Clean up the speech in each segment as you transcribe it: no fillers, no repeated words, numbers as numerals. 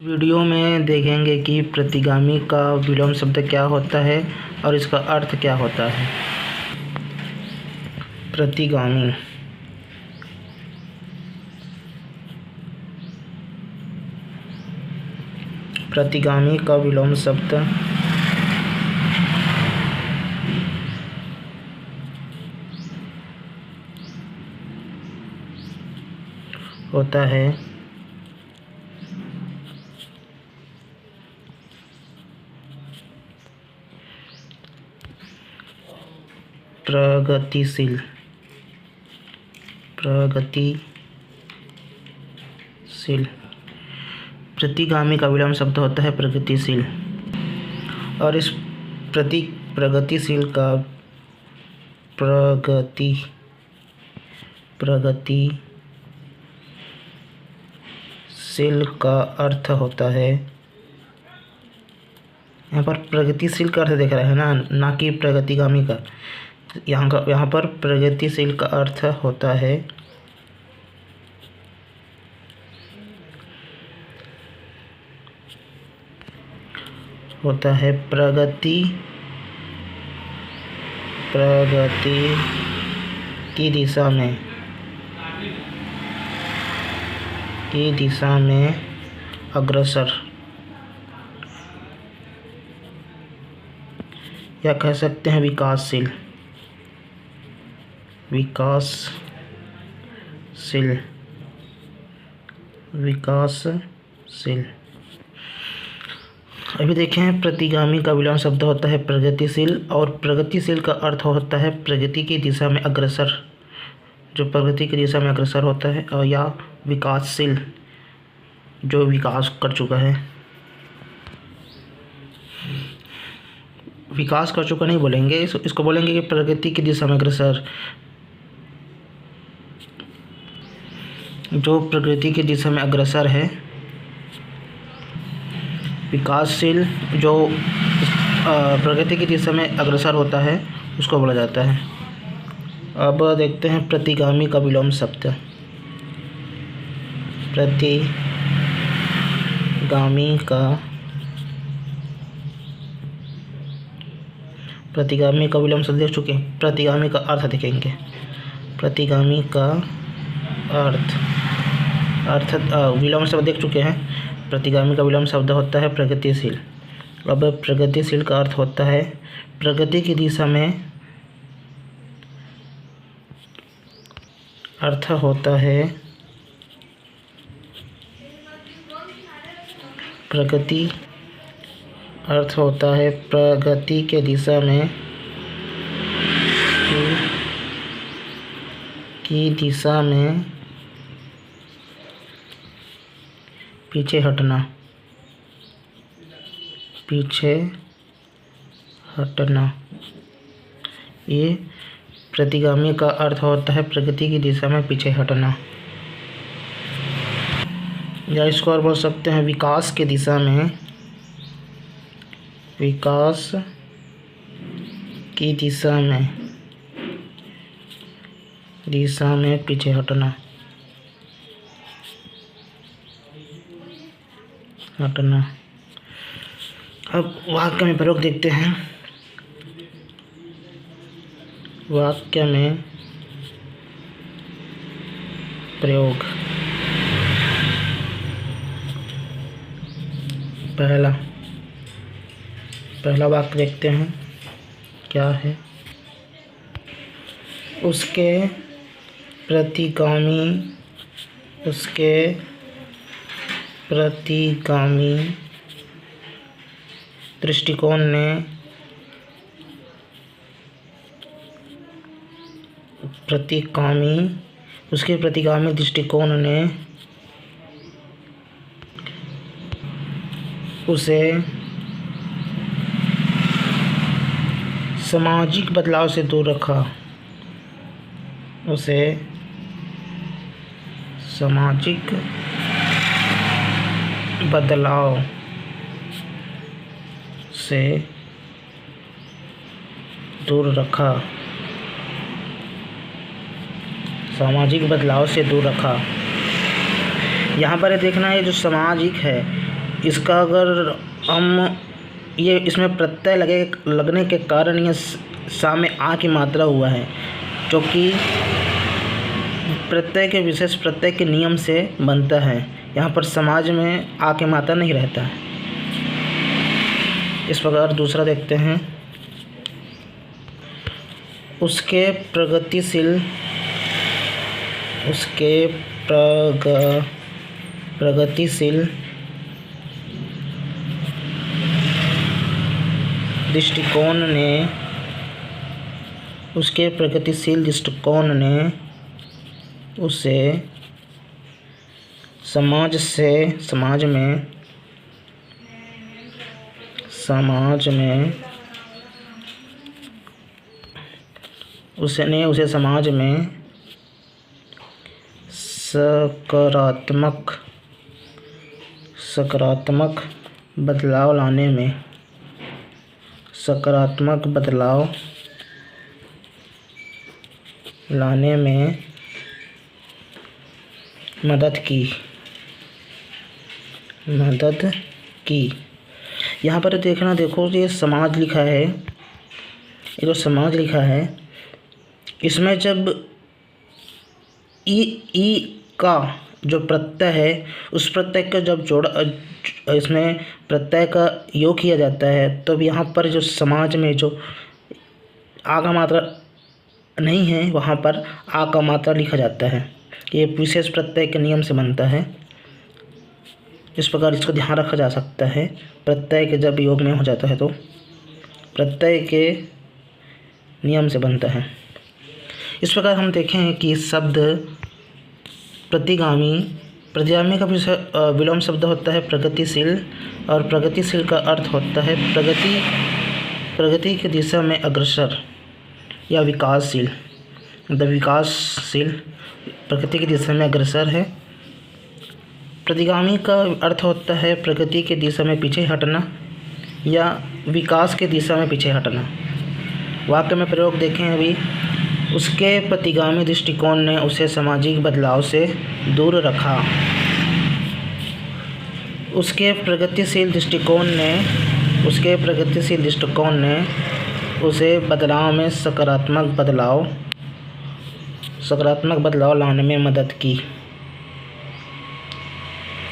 Video में देखेंगे कि प्रतिगामी का विलोम शब्द क्या होता है और इसका अर्थ क्या होता है। प्रतिगामी प्रतिगामी का विलोम शब्द होता है प्रगतिशील। प्रतिगामी का विलोम शब्द होता है प्रगतिशील और इस प्रगतिशील का प्रगतिशील का अर्थ होता है, यहाँ पर प्रगतिशील का अर्थ देख रहा है ना कि प्रगतिगामी का। यहाँ पर प्रगतिशील का अर्थ होता है प्रगति की दिशा में अग्रसर, या कह सकते हैं विकासशील। अभी देखें, प्रतिगामी का विलोम शब्द होता है प्रगतिशील और प्रगतिशील का अर्थ होता है प्रगति की दिशा में अग्रसर, जो प्रगति की दिशा में अग्रसर होता है, और या विकासशील, जो विकास कर चुका है। विकास कर चुका नहीं बोलेंगे, इसको बोलेंगे कि प्रगति की दिशा में अग्रसर, जो प्रगति की दिशा में अग्रसर है। विकासशील जो प्रगति की दिशा में अग्रसर होता है उसको बोला जाता है। अब देखते हैं प्रतिगामी का विलोम शब्द। प्रतिगामी का विलोम शब्द देख चुके हैं। प्रतिगामी का अर्थ देखेंगे। प्रतिगामी का अर्थ विलोम शब्द देख चुके हैं। प्रतिगामी का विलोम शब्द होता है प्रगतिशील। अब प्रगतिशील का अर्थ होता है प्रगति की दिशा में, अर्थ होता है प्रगति के दिशा में पीछे हटना। ये प्रतिगामी का अर्थ होता है प्रगति की दिशा में पीछे हटना, या इसको और बोल सकते हैं विकास की दिशा में, विकास की दिशा में पीछे हटना। अब वाक्य में प्रयोग देखते हैं। वाक्य में प्रयोग, पहला वाक्य देखते हैं क्या है। उसके प्रतिगामी दृष्टिकोण ने उसे सामाजिक बदलाव से दूर रखा। सामाजिक बदलाव से दूर रखा। यहाँ पर देखना है जो सामाजिक है, इसका अगर हम ये इसमें प्रत्यय लगने के कारण ये सा में आ की मात्रा हुआ है, क्योंकि प्रत्यय के विशेष प्रत्यय के नियम से बनता है। यहाँ पर समाज में आ की मात्रा नहीं रहता है। इस प्रकार दूसरा देखते हैं, उसके प्रगतिशील दृष्टिकोण ने उसे समाज में सकारात्मक बदलाव लाने में मदद की। यहाँ पर देखो ये समाज लिखा है, ये जो समाज लिखा है इसमें जब ई का जो प्रत्यय है उस प्रत्यय का जब इसमें प्रत्यय का योग किया जाता है, तो यहाँ पर जो समाज में जो आ का मात्रा नहीं है वहाँ पर आ का मात्रा लिखा जाता है। ये विशेष प्रत्यय के नियम से बनता है। इस प्रकार इसको ध्यान रखा जा सकता है। प्रत्यय के जब योग में हो जाता है तो प्रत्यय के नियम से बनता है। इस प्रकार हम देखें कि शब्द प्रतिगामी का विलोम शब्द होता है प्रगतिशील, और प्रगतिशील का अर्थ होता है प्रगति की दिशा में अग्रसर या विकासशील। विकासशील प्रगति की दिशा में अग्रसर है। प्रतिगामी का अर्थ होता है प्रगति की दिशा में पीछे हटना या विकास की दिशा में पीछे हटना। वाक्य में प्रयोग देखें अभी, उसके प्रतिगामी दृष्टिकोण ने उसे सामाजिक बदलाव से दूर रखा। उसके प्रगतिशील दृष्टिकोण ने उसे बदलाव में सकारात्मक बदलाव लाने में मदद की।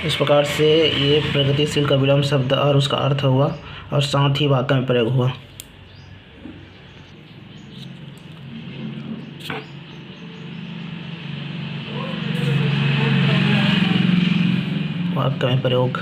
इस प्रकार से ये प्रगतिशील का विलोम शब्द और उसका अर्थ हुआ और साथ ही वाक्य में प्रयोग हुआ। वाक्य में प्रयोग